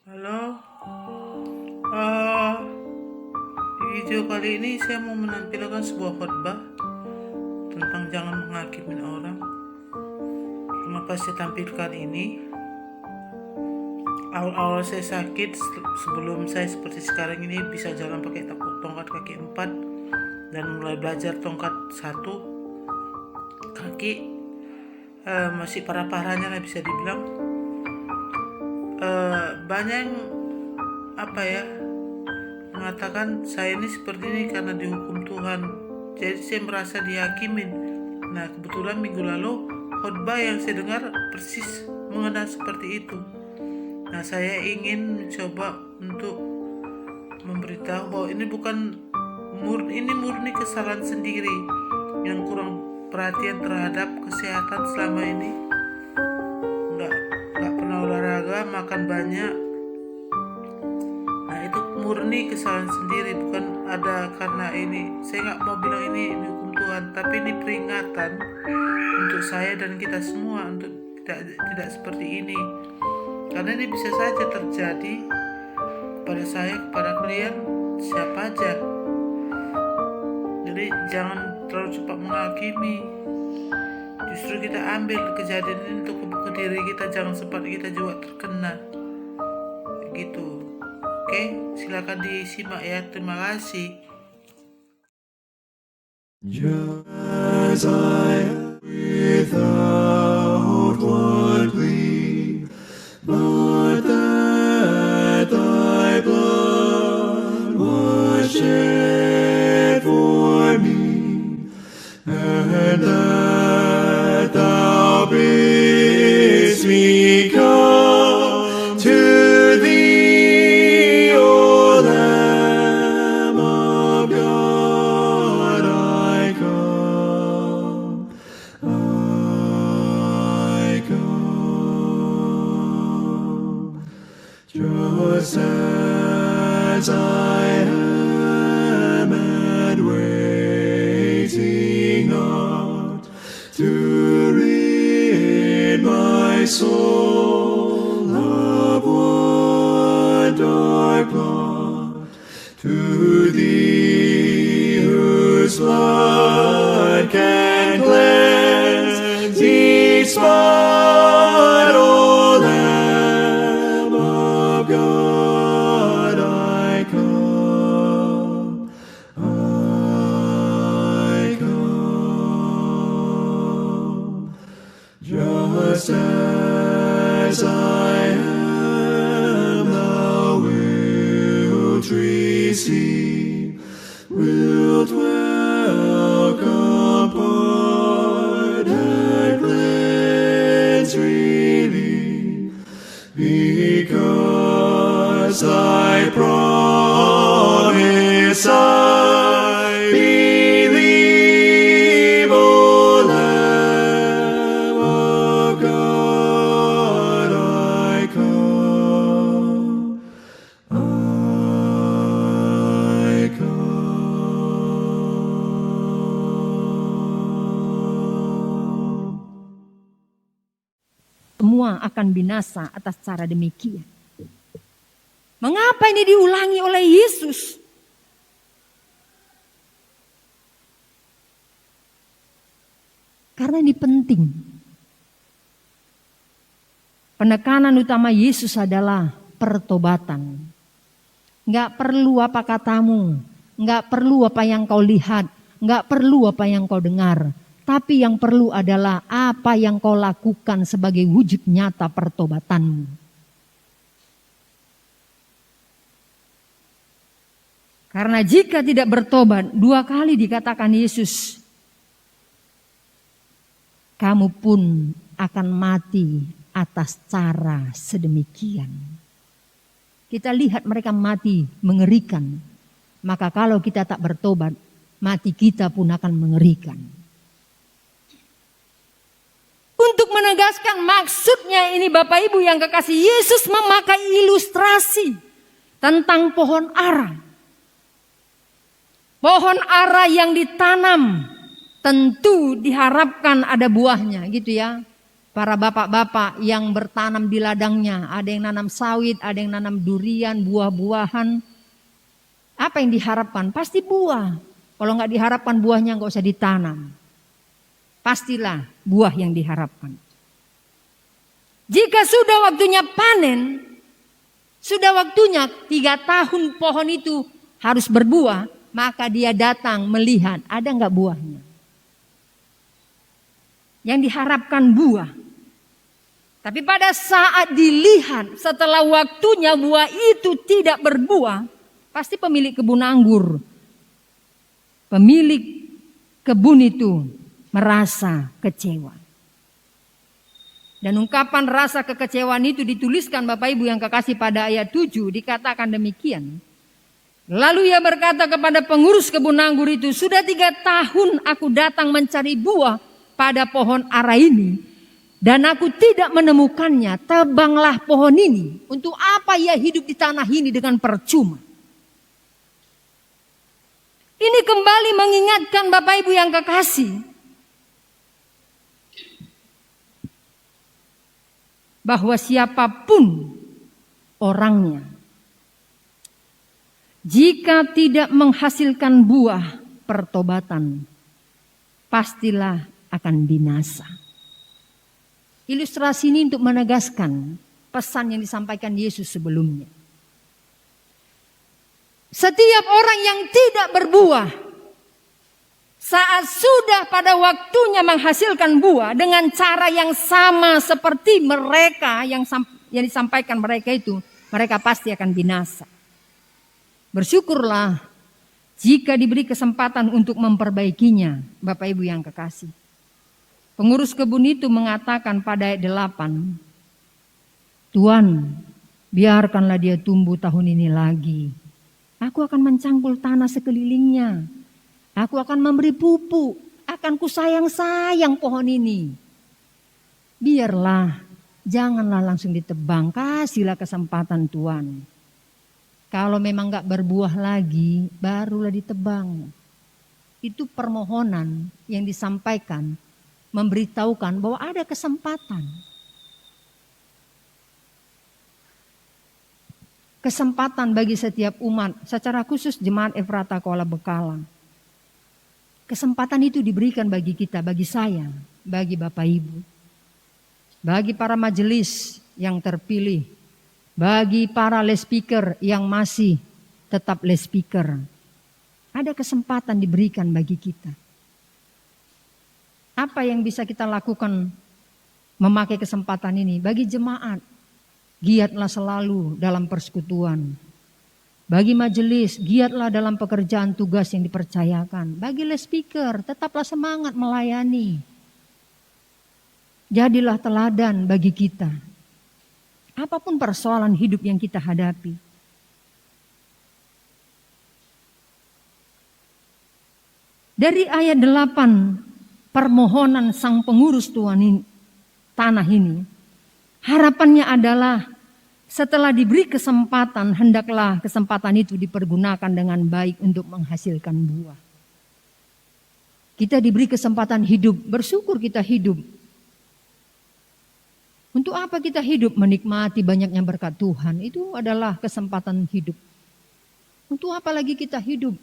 Halo, eh, di video kali ini saya mau menampilkan sebuah khotbah tentang jangan menghakimi orang. Kenapa saya tampilkan ini? Awal-awal saya sakit, sebelum saya seperti sekarang ini bisa jalan pakai tongkat kaki 4 dan mulai belajar tongkat 1 kaki, masih parah-parahnya lah bisa dibilang. Banyak yang mengatakan saya ini seperti ini karena dihukum Tuhan, jadi saya merasa dihakimin. Nah, kebetulan minggu lalu khotbah yang saya dengar persis mengenai seperti itu. Nah, saya ingin mencoba untuk memberitahu bahwa ini murni kesalahan sendiri yang kurang perhatian terhadap kesehatan selama ini. Nggak pernah olahraga, makan banyak. Nah, itu murni kesalahan sendiri, bukan ada karena ini. Saya nggak mau bilang ini hukum Tuhan, tapi ini peringatan untuk saya dan kita semua untuk tidak seperti ini. Karena ini bisa saja terjadi kepada saya, kepada kalian, siapa aja. Jadi jangan terlalu cepat menghakimi. Justru kita ambil kejadian ini untuk ke diri kita, jangan sempat kita juga terkena. Gitu. Oke, silakan disimak ya. Terima kasih. Just I am without one plea, but that thy blood was shed for me, and that thou bidst me come to thee, O Lamb of God, I come, just as I am, and waiting not to rid my soul of one dark blot, to thee whose blood can cleanse each spot, O Lamb of God, I come, just as I am, thou wilt receive, wilt welcome, part, and cleanse, relieve, because thy promise I believe, O Lamb of God, I come, Semua akan binasa atas cara demikian. Mengapa ini diulangi oleh Yesus? Karena ini penting. Penekanan utama Yesus adalah pertobatan. Enggak perlu apa katamu, enggak perlu apa yang kau lihat, enggak perlu apa yang kau dengar. Tapi yang perlu adalah apa yang kau lakukan sebagai wujud nyata pertobatanmu. Karena jika tidak bertobat, 2 kali dikatakan Yesus, kamu pun akan mati atas cara sedemikian. Kita lihat mereka mati mengerikan. Maka kalau kita tak bertobat, mati kita pun akan mengerikan. Untuk menegaskan maksudnya ini Bapak Ibu yang kekasih, Yesus memakai ilustrasi tentang pohon ara. Pohon ara yang ditanam tentu diharapkan ada buahnya gitu ya. para bapak-bapak yang bertanam di ladangnya. Ada yang nanam sawit, ada yang nanam durian, buah-buahan. Apa yang diharapkan? Pasti buah. Kalau nggak diharapkan buahnya nggak usah ditanam. Pastilah buah yang diharapkan. Jika sudah waktunya panen, sudah waktunya 3 tahun pohon itu harus berbuah, maka dia datang melihat ada nggak buahnya. Yang diharapkan buah. Tapi pada saat dilihat setelah waktunya buah itu tidak berbuah, pasti pemilik kebun anggur, pemilik kebun itu merasa kecewa. Dan ungkapan rasa kekecewaan itu dituliskan Bapak Ibu yang kekasih pada ayat 7, dikatakan demikian. Lalu ia berkata kepada pengurus kebun anggur itu, sudah 3 tahun aku datang mencari buah pada pohon ara ini, dan aku tidak menemukannya. Tebanglah pohon ini. Untuk apa ia hidup di tanah ini dengan percuma? Ini kembali mengingatkan Bapak Ibu yang kekasih, bahwa siapapun orangnya, jika tidak menghasilkan buah pertobatan, pastilah akan binasa. Ilustrasi ini untuk menegaskan pesan yang disampaikan Yesus sebelumnya. Setiap orang yang tidak berbuah, saat sudah pada waktunya menghasilkan buah dengan cara yang sama seperti mereka yang disampaikan mereka itu, mereka pasti akan binasa. Bersyukurlah jika diberi kesempatan untuk memperbaikinya, Bapak Ibu yang kekasih. Pengurus kebun itu mengatakan pada ayat 8, Tuhan, biarkanlah dia tumbuh tahun ini lagi. Aku akan mencangkul tanah sekelilingnya. Aku akan memberi pupuk, akan kusayang-sayang pohon ini. Biarlah, janganlah langsung ditebang, kasihlah kesempatan Tuhan. Kalau memang gak berbuah lagi, barulah ditebang. Itu permohonan yang disampaikan, memberitahukan bahwa ada kesempatan. Kesempatan bagi setiap umat, secara khusus jemaat Efrata Kuala Bekalang. Kesempatan itu diberikan bagi kita, bagi saya, bagi Bapak Ibu. Bagi para majelis yang terpilih. Bagi para lay speaker yang masih tetap lay speaker. Ada kesempatan diberikan bagi kita. Apa yang bisa kita lakukan memakai kesempatan ini? Bagi jemaat, giatlah selalu dalam persekutuan. Bagi majelis, giatlah dalam pekerjaan tugas yang dipercayakan. Bagi lay speaker, tetaplah semangat melayani. Jadilah teladan bagi kita. Apapun persoalan hidup yang kita hadapi. Dari ayat 8, permohonan sang pengurus tanah ini, harapannya adalah setelah diberi kesempatan, hendaklah kesempatan itu dipergunakan dengan baik untuk menghasilkan buah. Kita diberi kesempatan hidup, bersyukur kita hidup. Untuk apa kita hidup? Menikmati banyaknya berkat Tuhan, itu adalah kesempatan hidup. Untuk apa lagi kita hidup?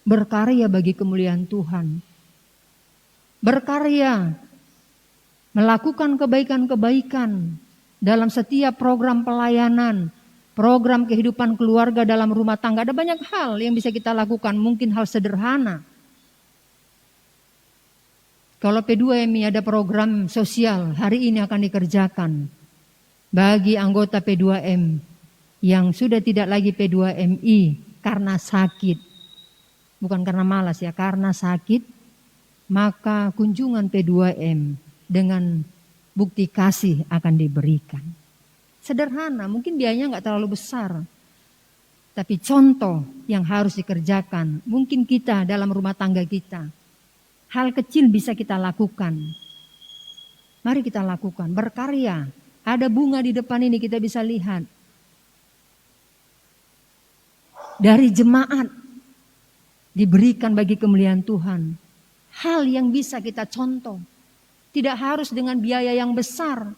Berkarya bagi kemuliaan Tuhan. Berkarya, melakukan kebaikan-kebaikan dalam setiap program pelayanan, program kehidupan keluarga dalam rumah tangga. Ada banyak hal yang bisa kita lakukan, mungkin hal sederhana. Kalau P2MI ada program sosial, hari ini akan dikerjakan bagi anggota P2M yang sudah tidak lagi P2MI karena sakit. Bukan karena malas ya, karena sakit, maka kunjungan P2M dengan bukti kasih akan diberikan. Sederhana, mungkin biayanya gak terlalu besar. Tapi contoh yang harus dikerjakan, mungkin kita dalam rumah tangga kita. Hal kecil bisa kita lakukan. Mari kita lakukan, berkarya. Ada bunga di depan ini kita bisa lihat. Dari jemaat diberikan bagi kemuliaan Tuhan. Hal yang bisa kita contoh. Tidak harus dengan biaya yang besar.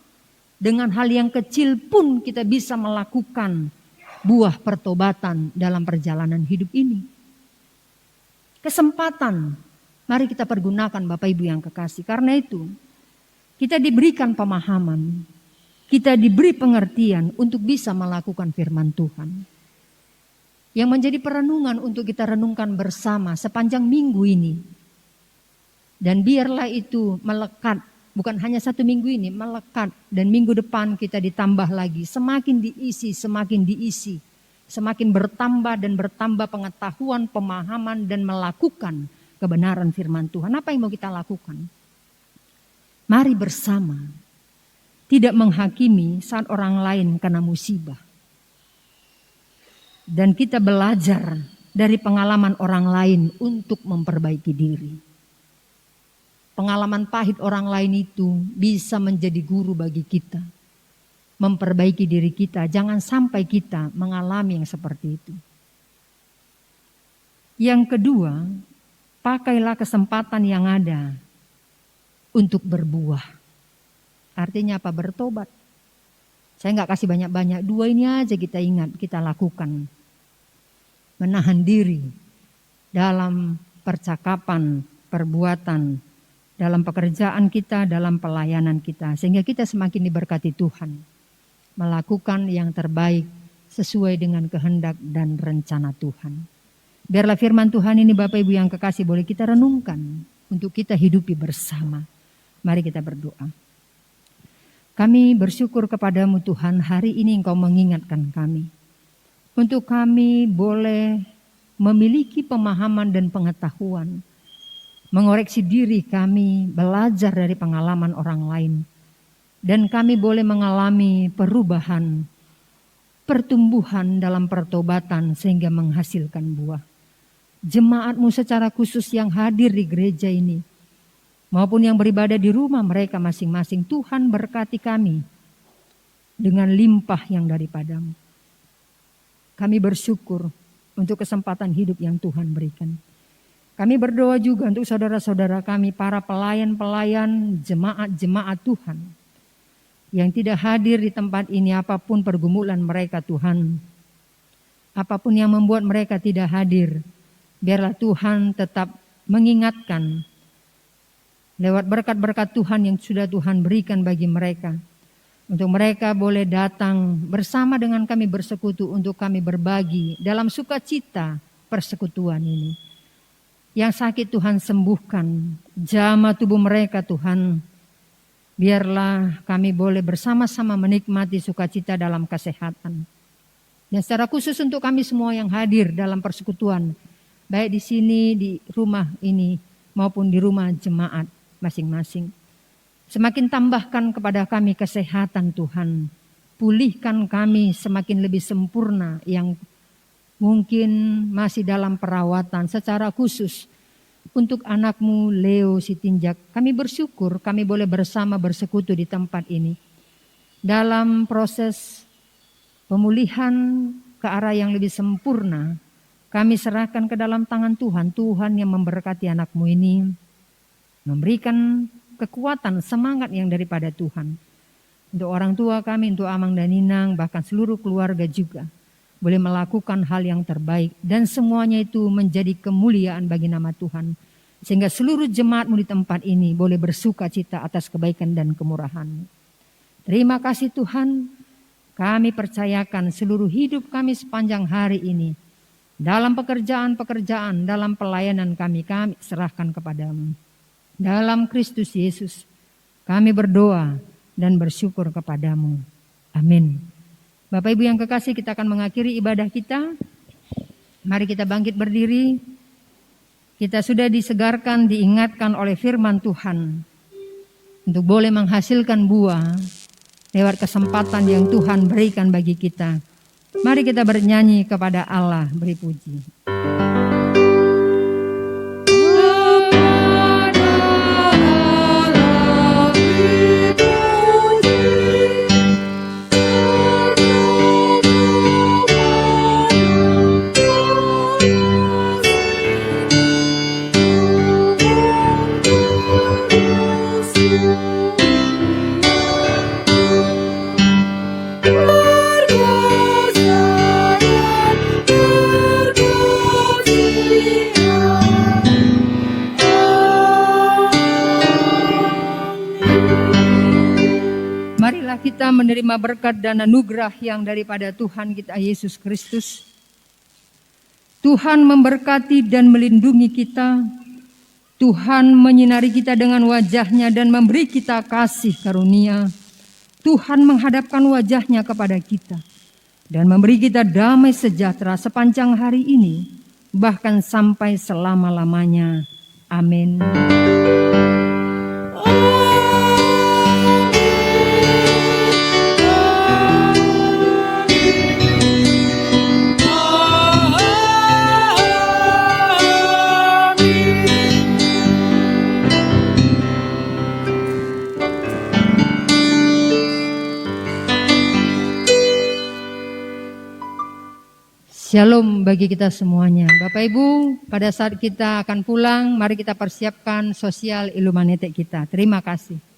Dengan hal yang kecil pun kita bisa melakukan buah pertobatan dalam perjalanan hidup ini. Kesempatan, mari kita pergunakan Bapak Ibu yang kekasih. Karena itu, kita diberikan pemahaman, kita diberi pengertian untuk bisa melakukan firman Tuhan. Yang menjadi perenungan untuk kita renungkan bersama sepanjang minggu ini. Dan biarlah itu melekat, bukan hanya 1 minggu ini, melekat. Dan minggu depan kita ditambah lagi, semakin diisi, semakin bertambah dan bertambah pengetahuan, pemahaman dan melakukan kebenaran firman Tuhan. Apa yang mau kita lakukan? Mari bersama, tidak menghakimi saat orang lain kena musibah. Dan kita belajar dari pengalaman orang lain untuk memperbaiki diri. Pengalaman pahit orang lain itu bisa menjadi guru bagi kita. Memperbaiki diri kita, jangan sampai kita mengalami yang seperti itu. Yang kedua, pakailah kesempatan yang ada untuk berbuah. Artinya apa? Bertobat. Saya nggak kasih banyak-banyak, 2 ini aja kita ingat, kita lakukan. Menahan diri dalam percakapan, perbuatan, dalam pekerjaan kita, dalam pelayanan kita. Sehingga kita semakin diberkati Tuhan. Melakukan yang terbaik sesuai dengan kehendak dan rencana Tuhan. Biarlah firman Tuhan ini Bapak Ibu yang kekasih boleh kita renungkan untuk kita hidupi bersama. Mari kita berdoa. Kami bersyukur kepadamu Tuhan, hari ini Engkau mengingatkan kami. Untuk kami boleh memiliki pemahaman dan pengetahuan. Mengoreksi diri kami, belajar dari pengalaman orang lain. Dan kami boleh mengalami perubahan, pertumbuhan dalam pertobatan sehingga menghasilkan buah. Jemaat-Mu secara khusus yang hadir di gereja ini, maupun yang beribadah di rumah mereka masing-masing, Tuhan berkati kami dengan limpah yang daripada-Mu. Kami bersyukur untuk kesempatan hidup yang Tuhan berikan. Kami berdoa juga untuk saudara-saudara kami, para pelayan-pelayan, jemaat-jemaat Tuhan, yang tidak hadir di tempat ini, apapun pergumulan mereka Tuhan, apapun yang membuat mereka tidak hadir, biarlah Tuhan tetap mengingatkan lewat berkat-berkat Tuhan yang sudah Tuhan berikan bagi mereka. Untuk mereka boleh datang bersama dengan kami bersekutu untuk kami berbagi dalam sukacita persekutuan ini. Yang sakit Tuhan sembuhkan, jamah tubuh mereka Tuhan. Biarlah kami boleh bersama-sama menikmati sukacita dalam kesehatan. Dan secara khusus untuk kami semua yang hadir dalam persekutuan, baik di sini, di rumah ini, maupun di rumah jemaat masing-masing. Semakin tambahkan kepada kami kesehatan Tuhan. Pulihkan kami semakin lebih sempurna yang mungkin masih dalam perawatan secara khusus. Untuk anakmu Leo Sitinjak, kami bersyukur kami boleh bersama bersekutu di tempat ini. Dalam proses pemulihan ke arah yang lebih sempurna, kami serahkan ke dalam tangan Tuhan. Tuhan yang memberkati anakmu ini, memberikan kekuatan, semangat yang daripada Tuhan. Untuk orang tua kami, untuk Amang dan Ninang, bahkan seluruh keluarga juga boleh melakukan hal yang terbaik. Dan semuanya itu menjadi kemuliaan bagi nama Tuhan. Sehingga seluruh jemaatmu di tempat ini boleh bersuka cita atas kebaikan dan kemurahan. Terima kasih Tuhan. Kami percayakan seluruh hidup kami sepanjang hari ini. Dalam pekerjaan-pekerjaan, dalam pelayanan kami serahkan kepadamu. Dalam Kristus Yesus kami berdoa dan bersyukur kepadamu. Amin. Bapak Ibu yang kekasih, kita akan mengakhiri ibadah kita. Mari kita bangkit berdiri. Kita sudah disegarkan, diingatkan oleh firman Tuhan untuk boleh menghasilkan buah lewat kesempatan yang Tuhan berikan bagi kita. Mari kita bernyanyi kepada Allah, beri puji. you. menerima berkat dan anugerah yang daripada Tuhan kita Yesus Kristus. Tuhan memberkati dan melindungi kita. Tuhan menyinari kita dengan wajah-Nya dan memberi kita kasih karunia. Tuhan menghadapkan wajah-Nya kepada kita dan memberi kita damai sejahtera sepanjang hari ini, bahkan sampai selama-lamanya. Amin. Shalom bagi kita semuanya. Bapak Ibu, pada saat kita akan pulang, mari kita persiapkan sosial Illuminate kita. Terima kasih.